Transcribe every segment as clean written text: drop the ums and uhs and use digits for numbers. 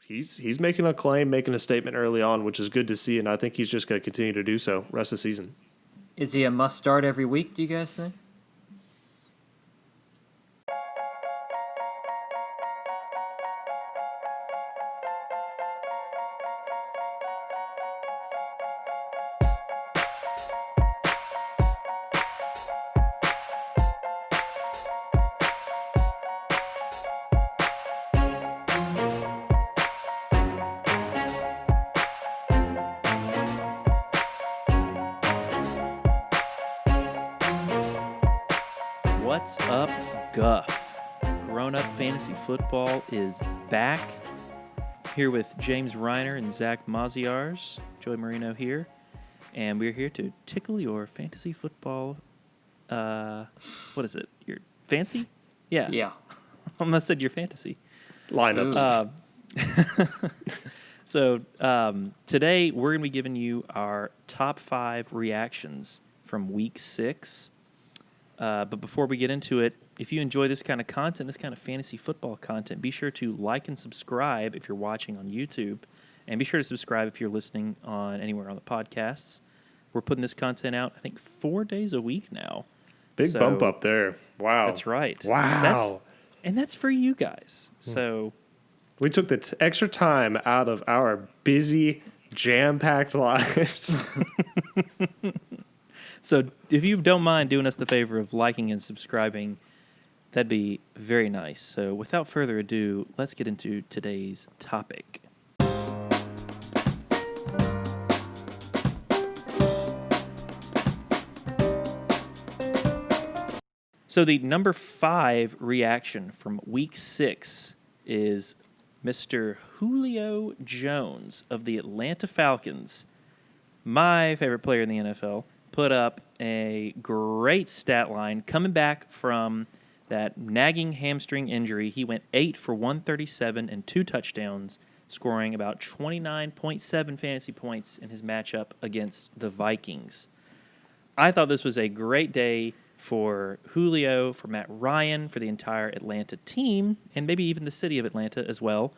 he's making a claim, making a statement early on, which is good to see, and I think he's just going to continue to do so rest of the season. Is he a must start every week, do you guys think? What's up, Guff? Grown Up Fantasy Football is back. Here with James Reiner and Zach Maziars. Joey Marino here. And we're here to tickle your fantasy football. What is it? Your fancy? Yeah. Yeah. I almost said your fantasy. Lineups. So today we're going to be giving you our top 5 reactions from Week 6. But before we get into it, if you enjoy this kind of content, this kind of fantasy football content, be sure to like and subscribe if you're watching on YouTube, and be sure to subscribe if you're listening on anywhere on the podcasts. We're putting this content out, I think, 4 days a week now. Big bump up there. Wow. That's right. Wow. That's for you guys. So we took the extra time out of our busy, jam-packed lives. So if you don't mind doing us the favor of liking and subscribing, that'd be very nice. So without further ado, let's get into today's topic. So the number 5 reaction from Week 6 is Mr. Julio Jones of the Atlanta Falcons, my favorite player in the NFL. Put up a great stat line coming back from that nagging hamstring injury. He went 8 for 137 and 2 touchdowns, scoring about 29.7 fantasy points in his matchup against the Vikings. I thought this was a great day for Julio, for Matt Ryan, for the entire Atlanta team, and maybe even the city of Atlanta as well,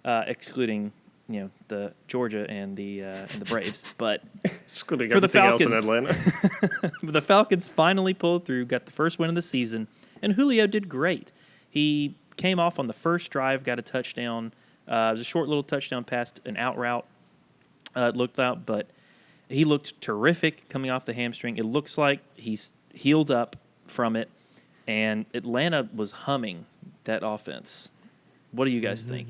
excluding the Georgia and the Braves, but Excluding for the everything else in Falcons. Atlanta. The Falcons finally pulled through, got the first win of the season, and Julio did great. He came off on the first drive, got a touchdown. It was a short little touchdown pass, an out route. It looked out, but he looked terrific coming off the hamstring. It looks like he's healed up from it, and Atlanta was humming that offense. What do you guys think?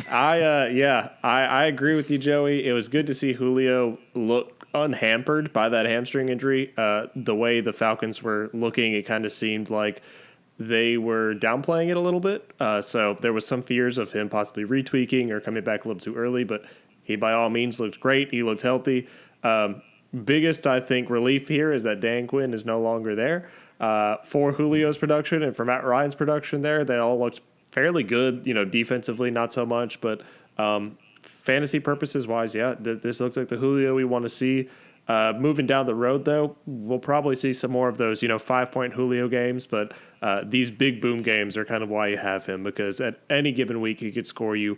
I agree with you, Joey. It was good to see Julio look unhampered by that hamstring injury. The way the Falcons were looking, it kind of seemed like they were downplaying it a little bit. So there was some fears of him possibly retweaking or coming back a little too early, but he by all means looked great. He looked healthy. Biggest, I think, relief here is that Dan Quinn is no longer there. For Julio's production and for Matt Ryan's production there, they all looked fairly good, defensively, not so much, but fantasy purposes wise, this looks like the Julio we want to see. Moving down the road, though, we'll probably see some more of those, 5-point Julio games, but these big boom games are kind of why you have him, because at any given week, he could score you,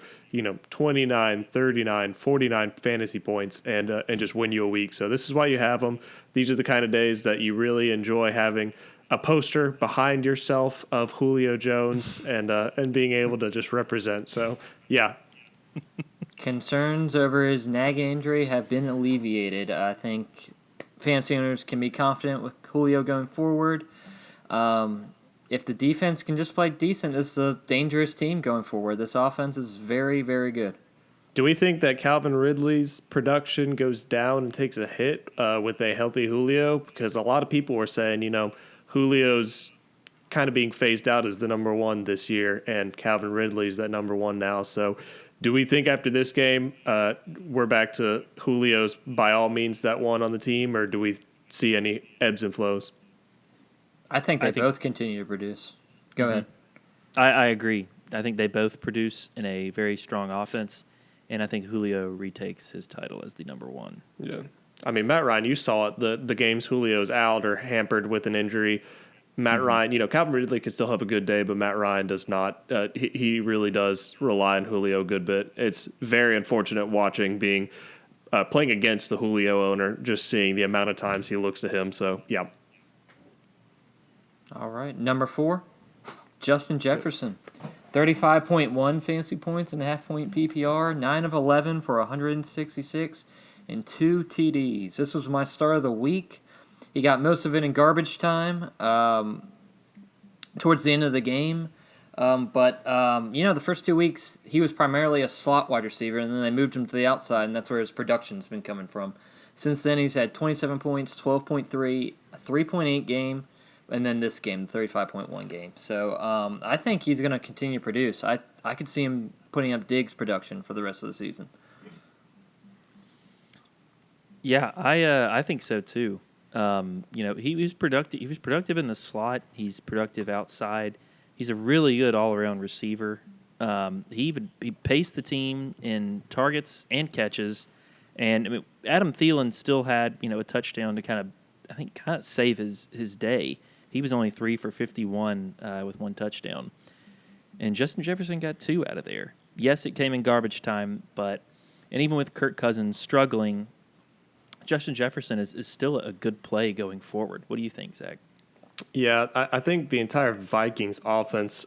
29, 39, 49 fantasy points and just win you a week. So this is why you have him. These are the kind of days that you really enjoy having a poster behind yourself of Julio Jones and being able to just represent. So, yeah. Concerns over his nagging injury have been alleviated. I think fantasy owners can be confident with Julio going forward. If the defense can just play decent, this is a dangerous team going forward. This offense is very, very good. Do we think that Calvin Ridley's production goes down and takes a hit with a healthy Julio? Because a lot of people were saying, Julio's kind of being phased out as the number one this year, and Calvin Ridley's that number one now. So do we think after this game we're back to Julio's by all means that one on the team, or do we see any ebbs and flows? I think they both continue to produce. Go ahead. I agree. I think they both produce in a very strong offense, and I think Julio retakes his title as the number one. Yeah. I mean, Matt Ryan, you saw it. The games Julio's out or hampered with an injury, Matt Ryan, Calvin Ridley could still have a good day, but Matt Ryan does not. He really does rely on Julio a good bit. It's very unfortunate watching playing against the Julio owner, just seeing the amount of times he looks to him. So, yeah. All right. Number 4, Justin Jefferson. 35.1 fantasy points and a half-point PPR, 9 of 11 for 166 and 2 TDs. This was my start of the week. He got most of it in garbage time towards the end of the game. But the first 2 weeks, he was primarily a slot wide receiver, and then they moved him to the outside, and that's where his production's been coming from. Since then, he's had 27 points, 12.3, a 3.8 game, and then this game, the 35.1 game. So I think he's going to continue to produce. I could see him putting up Diggs production for the rest of the season. Yeah, I think so too. He was productive. He was productive in the slot. He's productive outside. He's a really good all-around receiver. He paced the team in targets and catches, and Adam Thielen still had a touchdown to kind of save his day. He was only 3 for 51 with 1 touchdown, and Justin Jefferson got 2 out of there. Yes, it came in garbage time, and even with Kirk Cousins struggling, Justin Jefferson is still a good play going forward. What do you think, Zach? Yeah, I think the entire Vikings offense,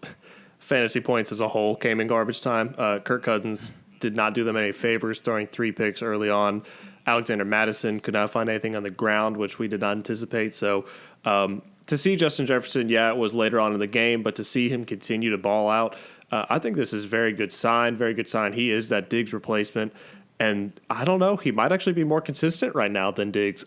fantasy points as a whole, came in garbage time. Kirk Cousins did not do them any favors, throwing 3 picks early on. Alexander Mattison could not find anything on the ground, which we did not anticipate. So to see Justin Jefferson, it was later on in the game, but to see him continue to ball out, I think this is very good sign. Very good sign. He is that Diggs replacement. And I don't know, he might actually be more consistent right now than Diggs.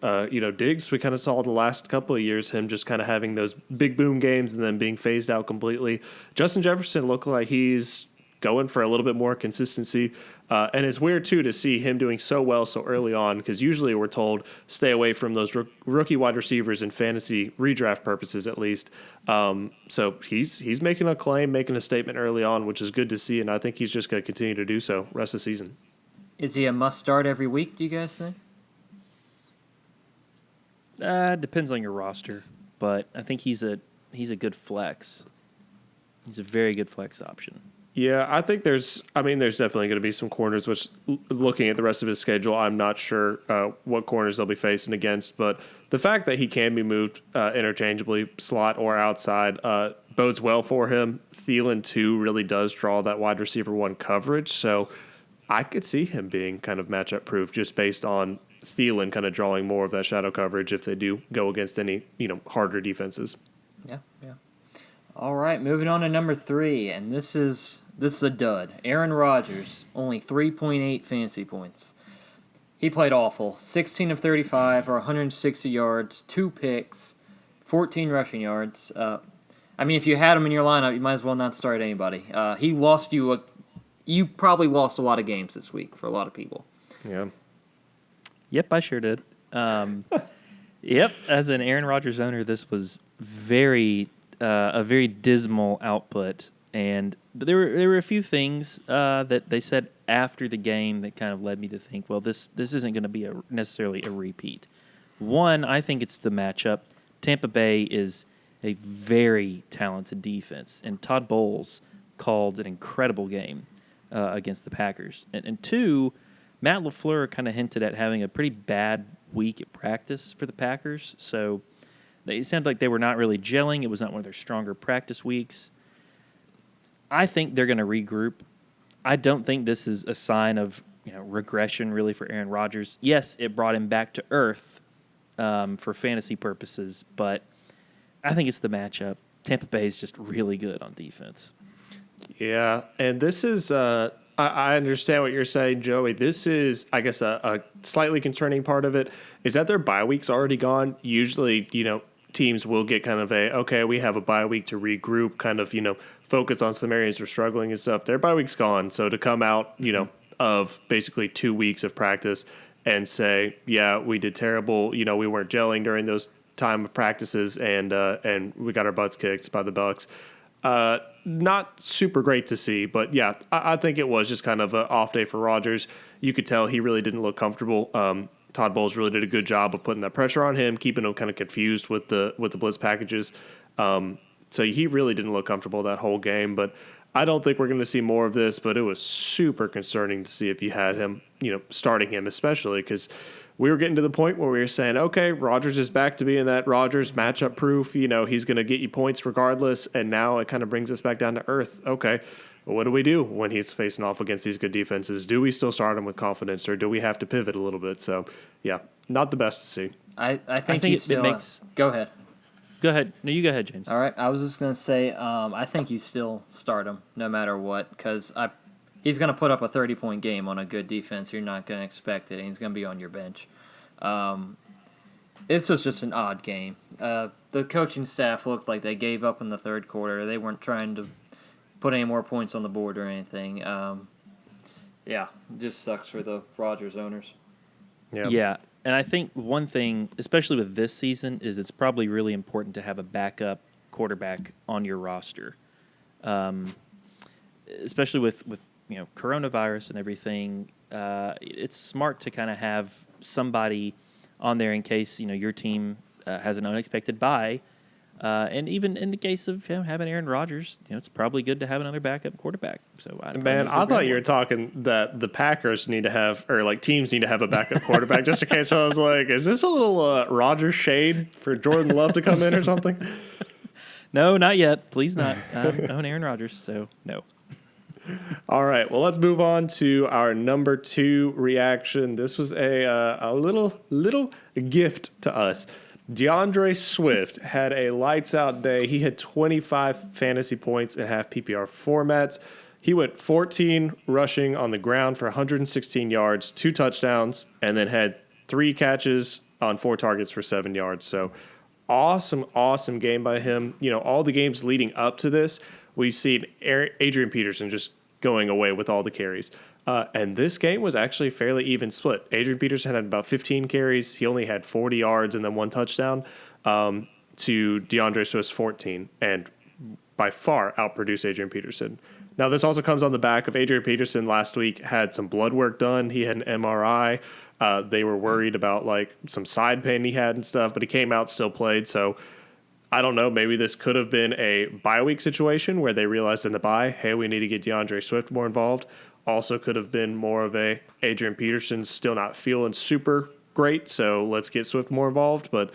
Diggs, we kind of saw the last couple of years, him just kind of having those big boom games and then being phased out completely. Justin Jefferson looked like he's going for a little bit more consistency. And it's weird, too, to see him doing so well so early on, because usually we're told stay away from those rookie wide receivers in fantasy redraft purposes, at least. So he's making a claim, making a statement early on, which is good to see, and I think he's just going to continue to do so rest of the season. Is he a must-start every week, do you guys think? Depends on your roster, but I think he's a good flex. He's a very good flex option. Yeah, I think there's definitely going to be some corners, which looking at the rest of his schedule, I'm not sure what corners they'll be facing against, but the fact that he can be moved interchangeably, slot or outside, bodes well for him. Thielen, too, really does draw that wide receiver 1 coverage, so I could see him being kind of matchup proof just based on Thielen kind of drawing more of that shadow coverage if they do go against any, harder defenses. Yeah. All right, moving on to number 3, and this is a dud. Aaron Rodgers, only 3.8 fantasy points. He played awful. 16 of 35 or 160 yards, 2 picks, 14 rushing yards. If you had him in your lineup, you might as well not start anybody. He lost you You probably lost a lot of games this week for a lot of people. Yeah. Yep, I sure did. Yep, as an Aaron Rodgers owner, this was a very dismal output. But there were a few things that they said after the game that kind of led me to think, well, this isn't going to be necessarily a repeat. One, I think it's the matchup. Tampa Bay is a very talented defense, and Todd Bowles called an incredible game against the Packers. And 2, Matt LaFleur kind of hinted at having a pretty bad week at practice for the Packers. So it sounded like they were not really gelling. It was not one of their stronger practice weeks. I think they're going to regroup. I don't think this is a sign of regression really for Aaron Rodgers. Yes, it brought him back to earth for fantasy purposes, but I think it's the matchup. Tampa Bay is just really good on defense. Yeah, and this is I understand what you're saying, Joey. This is, I guess, a slightly concerning part of it is that their bye week's already gone. Usually, teams will get kind of we have a bye week to regroup, kind of, focus on some areas they're struggling and stuff. Their bye week's gone. So to come out, of basically 2 weeks of practice and say, yeah, we did terrible. We weren't gelling during those time of practices and we got our butts kicked by the Bucs. Not super great to see, but yeah, I think it was just kind of an off day for Rodgers. You could tell he really didn't look comfortable. Todd Bowles really did a good job of putting that pressure on him, keeping him kind of confused with the blitz packages. So he really didn't look comfortable that whole game, but I don't think we're going to see more of this, but it was super concerning to see if you had him, starting him especially because we were getting to the point where we were saying, okay, Rodgers is back to being that Rodgers matchup proof. He's going to get you points regardless. And now it kind of brings us back down to earth. Okay, well, what do we do when he's facing off against these good defenses? Do we still start him with confidence or do we have to pivot a little bit? So, yeah, not the best to see. I think it makes. Go ahead. Go ahead. No, you go ahead, James. All right. I was just going to say, I think you still start him no matter what because he's going to put up a 30-point game on a good defense. You're not going to expect it, and he's going to be on your bench. This was just an odd game. The coaching staff looked like they gave up in the third quarter. They weren't trying to put any more points on the board or anything. It just sucks for the Rodgers owners. Yep. Yeah, and I think one thing, especially with this season, is it's probably really important to have a backup quarterback on your roster, especially with coronavirus and everything. It's smart to kind of have somebody on there in case your team has an unexpected bye. And even in the case of having Aaron Rodgers, it's probably good to have another backup quarterback. So I thought you were talking that the Packers need to have, or like teams need to have a backup quarterback just in case. So I was like, is this a little Rodgers shade for Jordan Love to come in or something? No, not yet. Please not. I own Aaron Rodgers, so no. All right, well, let's move on to our number 2 reaction. This was a little gift to us. DAndre Swift had a lights-out day. He had 25 fantasy points in half PPR formats. He went 14 rushing on the ground for 116 yards, 2 touchdowns, and then had 3 catches on 4 targets for 7 yards. So awesome game by him. All the games leading up to this, we've seen Adrian Peterson just going away with all the carries. And this game was actually fairly even split. Adrian Peterson had about 15 carries. He only had 40 yards and then 1 touchdown to DAndre Swift's 14, and by far outproduced Adrian Peterson. Now, this also comes on the back of Adrian Peterson last week had some blood work done. He had an MRI. They were worried about some side pain he had and stuff, but he came out, still played. So I don't know. Maybe this could have been a bye week situation where they realized in the bye, hey, we need to get DAndre Swift more involved. Also could have been more of a Adrian Peterson's still not feeling super great, so let's get Swift more involved. But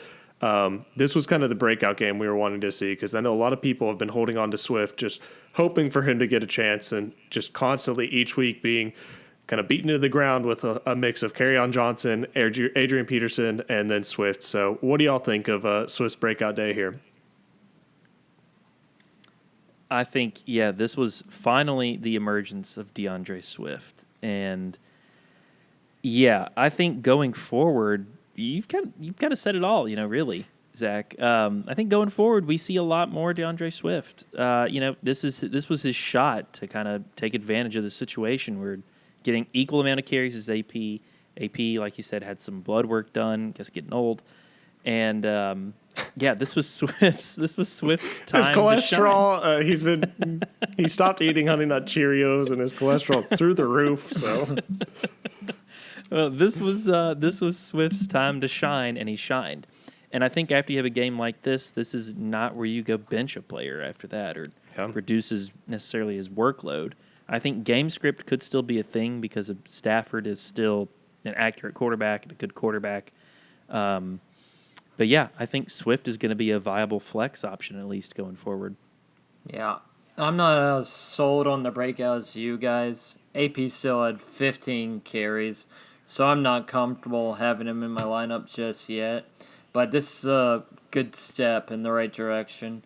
this was kind of the breakout game we were wanting to see because I know a lot of people have been holding on to Swift, just hoping for him to get a chance and just constantly each week being kind of beaten to the ground with a mix of Kerryon Johnson, Adrian Peterson, and then Swift. So what do y'all think of Swift's breakout day here? I think, this was finally the emergence of DAndre Swift. And, I think going forward, you've kind of said it all, really, Zach. I think going forward, we see a lot more DAndre Swift. This was his shot to kind of take advantage of the situation. We're getting equal amount of carries as AP. AP, like you said, had some blood work done, guess getting old. And this was Swift's time. His cholesterol. He stopped eating Honey Nut Cheerios, and his cholesterol through the roof. So, well, this was Swift's time to shine, and he shined. And I think after you have a game like this is not where you go bench a player after that or reduces necessarily his workload. I think game script could still be a thing because Stafford is still an accurate quarterback and a good quarterback. But I think Swift is going to be a viable flex option at least going forward. Yeah, I'm not as sold on the breakout as you guys. AP still had 15 carries, so I'm not comfortable having him in my lineup just yet. But this is a good step in the right direction.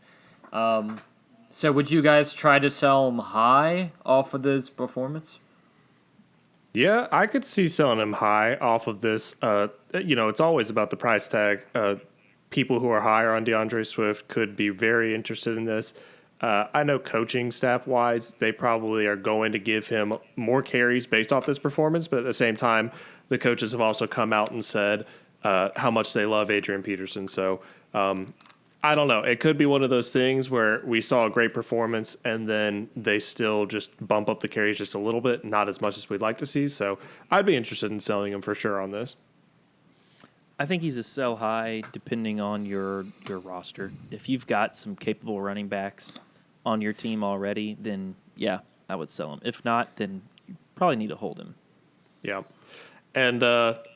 So would you guys try to sell him high off of this performance? Yeah, I could see selling him high off of this. It's always about the price tag. People who are higher on DAndre Swift could be very interested in this. I know coaching staff-wise, they probably are going to give him more carries based off this performance, but at the same time, the coaches have also come out and said how much they love Adrian Peterson. So I don't know. It could be one of those things where we saw a great performance and then they still just bump up the carries just a little bit, not as much as we'd like to see. So I'd be interested in selling him for sure on this. I think he's a sell high depending on your roster. If you've got some capable running backs on your team already, then yeah, I would sell him. If not, then you probably need to hold him. Yeah. And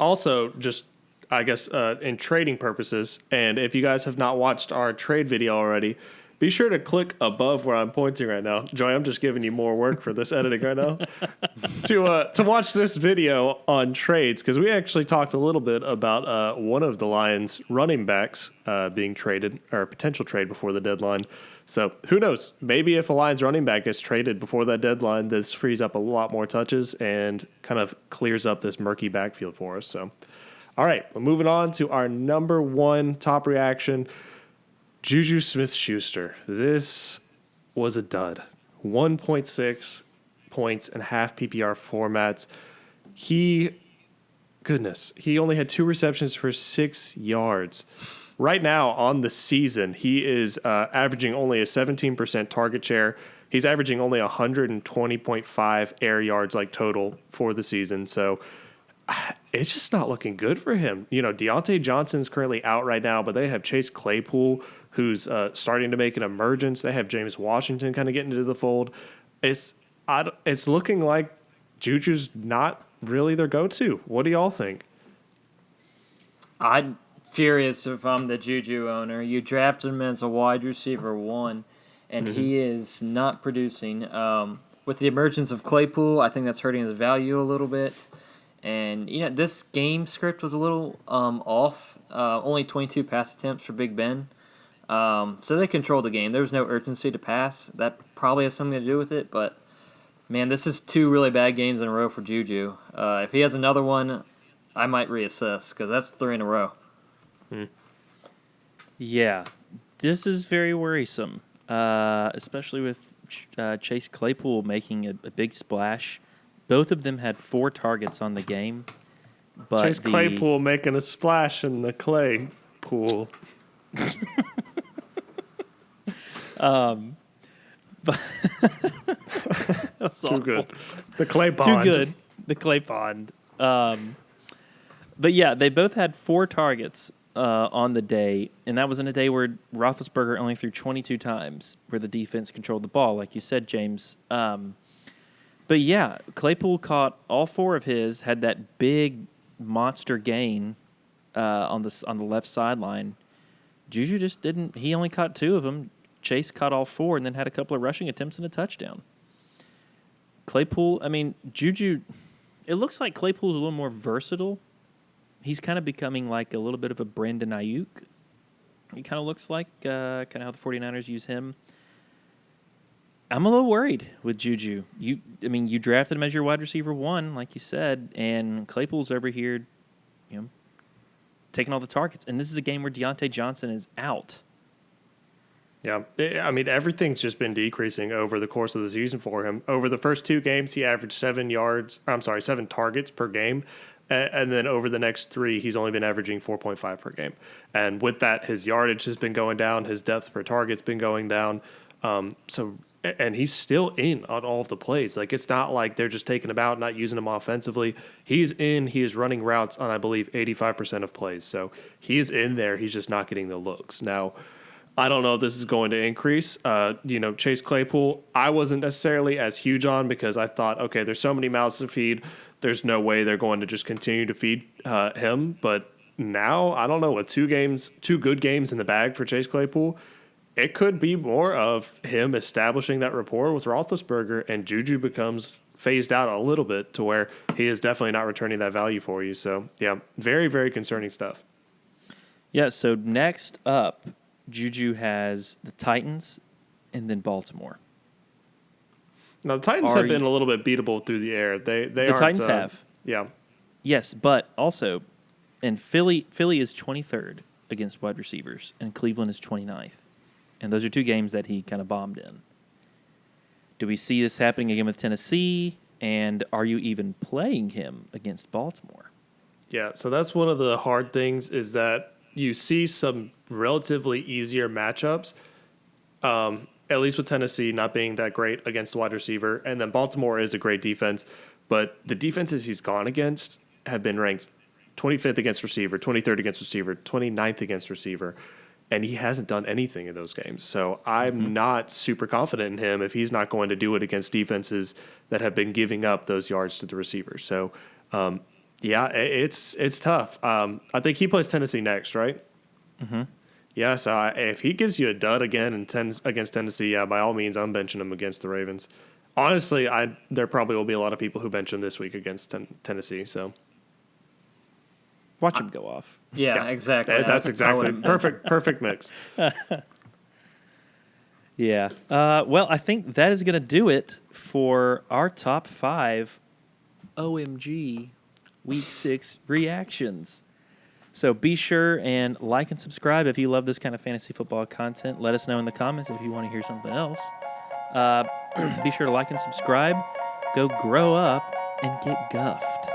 also, just I guess in trading purposes, and if you guys have not watched our trade video already, be sure to click above where I'm pointing right now. Joey, I'm just giving you more work for this editing right now. To watch this video on trades, because we actually talked a little bit about one of the Lions' running backs being traded, or a potential trade before the deadline. So who knows? Maybe if a Lions running back gets traded before that deadline, this frees up a lot more touches and kind of clears up this murky backfield for us. So, all right, we're moving on to our number one top reaction. Juju SmithSchuster. This was a dud. 1.6 points and half PPR formats. He only had 2 receptions for 6 yards. Right now on the season, he is averaging only a 17% target share. He's averaging only 120.5 air yards total for the season. So it's just not looking good for him. Deontay Johnson's currently out right now, but they have Chase Claypool, who's starting to make an emergence. They have James Washington kind of getting into the fold. It's looking like Juju's not really their go-to. What do y'all think? I'm furious if I'm the Juju owner. You drafted him as a wide receiver 1, and he is not producing. With the emergence of Claypool, I think that's hurting his value a little bit. And, this game script was a little off. Only 22 pass attempts for Big Ben. So they controlled the game. There was no urgency to pass. That probably has something to do with it. But, man, this is 2 really bad games in a row for Juju. If he has another one, I might reassess because that's 3 in a row. Yeah, this is very worrisome, especially with Chase Claypool making a big splash. Both of them had 4 targets on the game. But Chase Claypool making a splash in the clay pool. But that was Too awful. good. The clay pond. Too good. The clay pond. But yeah, they both had 4 targets on the day, and that was in a day where Roethlisberger only threw 22 times, where the defense controlled the ball, like you said, James. But yeah, Claypool caught all 4 of his, had that big monster gain on the left sideline. Juju just didn't. He only caught 2 of them. Chase caught all 4 and then had a couple of rushing attempts and a touchdown. Claypool, Juju, it looks like Claypool's a little more versatile. He's kind of becoming like a little bit of a Brandon Ayuk. He kind of looks like kind of how the 49ers use him. I'm a little worried with Juju. You drafted him as your wide receiver 1, like you said, and Claypool's over here, taking all the targets. And this is a game where Deontay Johnson is out. Yeah, everything's just been decreasing over the course of the season for him. Over the first 2 games, he averaged 7 targets per game. And then over the next 3, he's only been averaging 4.5 per game. And with that, his yardage has been going down. His depth per target's been going down. And he's still in on all of the plays. It's not like they're just taking him out, not using him offensively. He's in. He is running routes on, I believe, 85% of plays. So he is in there. He's just not getting the looks. Now, I don't know if this is going to increase. Chase Claypool, I wasn't necessarily as huge on because I thought, okay, there's so many mouths to feed. There's no way they're going to just continue to feed him. But now, I don't know, with 2 good games in the bag for Chase Claypool, it could be more of him establishing that rapport with Roethlisberger, and Juju becomes phased out a little bit to where he is definitely not returning that value for you. So, yeah, very, very concerning stuff. Yeah, so next up, Juju has the Titans and then Baltimore. Now, the Titans have been a little bit beatable through the air. The Titans have. Yeah. Yes, but also, and Philly is 23rd against wide receivers, and Cleveland is 29th. And those are 2 games that he kind of bombed in. Do we see this happening again with Tennessee? And are you even playing him against Baltimore? Yeah, so that's one of the hard things is that you see some relatively easier matchups, at least with Tennessee not being that great against the wide receiver. And then Baltimore is a great defense, but the defenses he's gone against have been ranked 25th against receiver, 23rd against receiver, 29th against receiver, and he hasn't done anything in those games. So I'm not super confident in him if he's not going to do it against defenses that have been giving up those yards to the receivers. So, it's tough. I think he plays Tennessee next, right? Mm-hmm. Yeah, so if he gives you a dud again against Tennessee, by all means, I'm benching him against the Ravens. Honestly, there probably will be a lot of people who bench him this week against Tennessee. So Watch him go off. Yeah, exactly. That's exactly perfect mix. Yeah. Well, I think that is going to do it for our top 5 OMG Week 6 reactions. So be sure and like and subscribe if you love this kind of fantasy football content. Let us know in the comments if you want to hear something else. Be sure to like and subscribe. Go grow up and get guffed.